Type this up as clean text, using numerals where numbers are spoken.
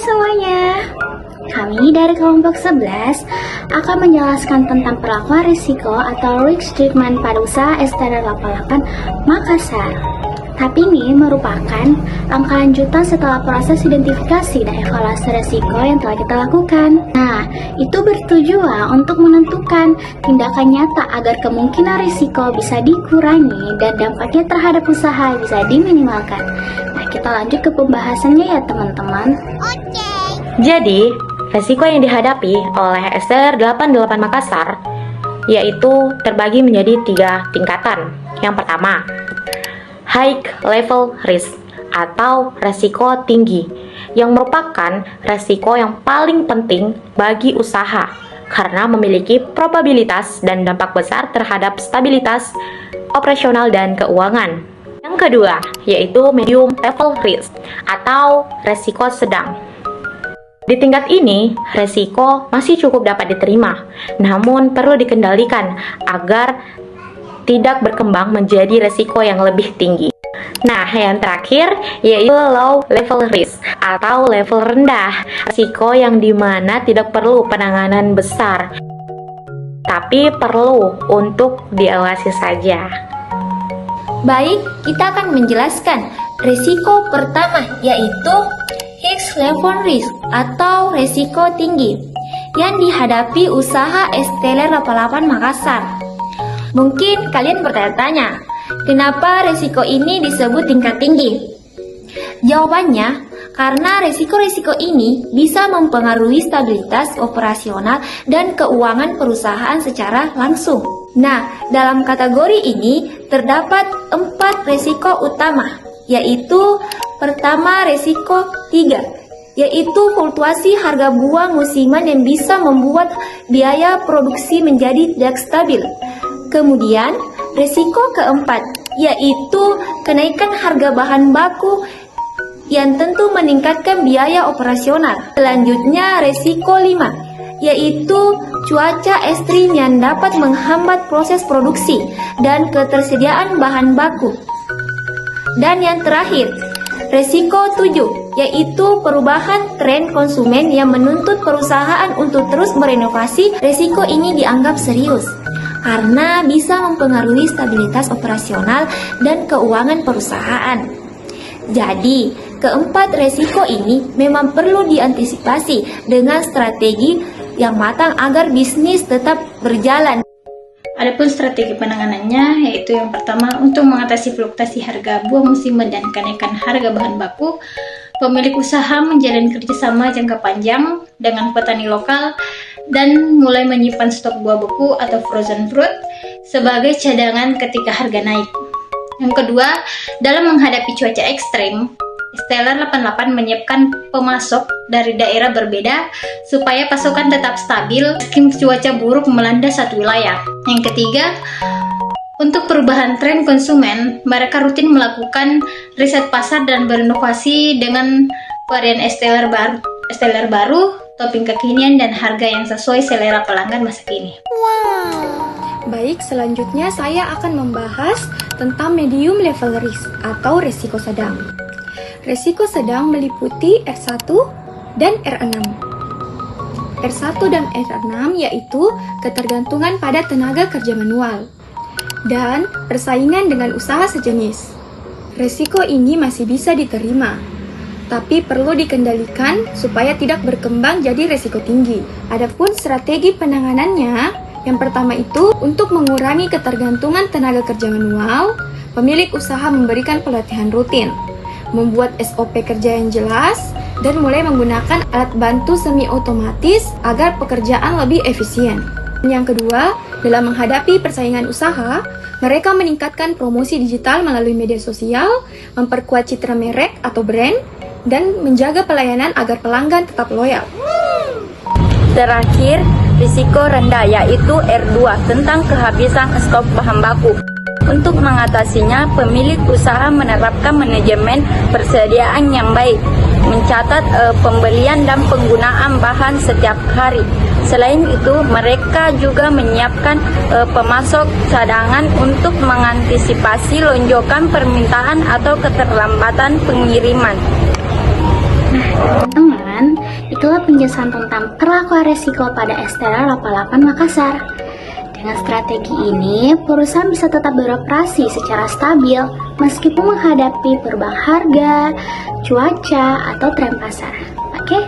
semuanya, kami dari kelompok 11 akan menjelaskan tentang perlakuan risiko atau risk treatment pada usaha STR 88 Makassar. Tahap ini merupakan langkah lanjutan setelah proses identifikasi dan evaluasi risiko yang telah kita lakukan. Nah, itu bertujuan untuk menentukan tindakan nyata agar kemungkinan risiko bisa dikurangi dan dampaknya terhadap usaha bisa diminimalkan. Nah, kita lanjut ke pembahasannya ya teman-teman. Jadi, resiko yang dihadapi oleh STR 88 Makassar yaitu terbagi menjadi 3 tingkatan. Yang pertama, high level risk atau resiko tinggi, yang merupakan resiko yang paling penting bagi usaha karena memiliki probabilitas dan dampak besar terhadap stabilitas operasional dan keuangan. Yang kedua, yaitu medium level risk atau resiko sedang. Di tingkat ini, resiko masih cukup dapat diterima, namun perlu dikendalikan agar tidak berkembang menjadi resiko yang lebih tinggi. Nah, yang terakhir yaitu low level risk atau level rendah, resiko yang dimana tidak perlu penanganan besar, tapi perlu untuk diawasi saja. Baik, kita akan menjelaskan risiko pertama yaitu high level risk atau risiko tinggi yang dihadapi usaha STR 88 Makassar. Mungkin kalian bertanya-tanya, kenapa risiko ini disebut tingkat tinggi? Jawabannya, karena risiko-risiko ini bisa mempengaruhi stabilitas operasional dan keuangan perusahaan secara langsung. Nah, dalam kategori ini terdapat 4 risiko utama, yaitu pertama risiko 3, yaitu fluktuasi harga buah musiman yang bisa membuat biaya produksi menjadi tidak stabil. Kemudian, risiko keempat, yaitu kenaikan harga bahan baku yang tentu meningkatkan biaya operasional. Selanjutnya, risiko 5, yaitu cuaca ekstrim yang dapat menghambat proses produksi dan ketersediaan bahan baku. Dan yang terakhir, risiko 7, yaitu perubahan tren konsumen yang menuntut perusahaan untuk terus berinovasi. Risiko ini dianggap serius karena bisa mempengaruhi stabilitas operasional dan keuangan perusahaan. Jadi, keempat risiko ini memang perlu diantisipasi dengan strategi yang matang agar bisnis tetap berjalan. Adapun strategi penanganannya yaitu yang pertama, untuk mengatasi fluktuasi harga buah musiman dan kenaikan harga bahan baku, pemilik usaha menjalin kerjasama jangka panjang dengan petani lokal dan mulai menyimpan stok buah beku atau frozen fruit sebagai cadangan ketika harga naik. Yang kedua, dalam menghadapi cuaca ekstrim, STR 88 menyiapkan pemasok dari daerah berbeda supaya pasokan tetap stabil meski cuaca buruk melanda satu wilayah. Yang ketiga, untuk perubahan tren konsumen, mereka rutin melakukan riset pasar dan berinovasi dengan varian STR baru, topping kekinian, dan harga yang sesuai selera pelanggan masa kini. Baik, selanjutnya saya akan membahas tentang medium level risk atau risiko sedang. Risiko sedang meliputi R1 dan R6. R1 dan R6 yaitu ketergantungan pada tenaga kerja manual dan persaingan dengan usaha sejenis. Risiko ini masih bisa diterima, tapi perlu dikendalikan supaya tidak berkembang jadi risiko tinggi. Adapun strategi penanganannya, yang pertama itu untuk mengurangi ketergantungan tenaga kerja manual, pemilik usaha memberikan pelatihan rutin, membuat SOP kerja yang jelas, dan mulai menggunakan alat bantu semi otomatis agar pekerjaan lebih efisien. Yang kedua, dalam menghadapi persaingan usaha, mereka meningkatkan promosi digital melalui media sosial, memperkuat citra merek atau brand, dan menjaga pelayanan agar pelanggan tetap loyal. Terakhir, risiko rendah yaitu R2 tentang kehabisan stok bahan baku. Untuk mengatasinya, pemilik usaha menerapkan manajemen persediaan yang baik, mencatat pembelian dan penggunaan bahan setiap hari. Selain itu, mereka juga menyiapkan pemasok cadangan untuk mengantisipasi lonjakan permintaan atau keterlambatan pengiriman. Nah, teman-teman, itulah penjelasan tentang perlakuan resiko pada Estera 88 Makassar. Dengan strategi ini, perusahaan bisa tetap beroperasi secara stabil meskipun menghadapi perubahan harga, cuaca, atau tren pasar. Oke?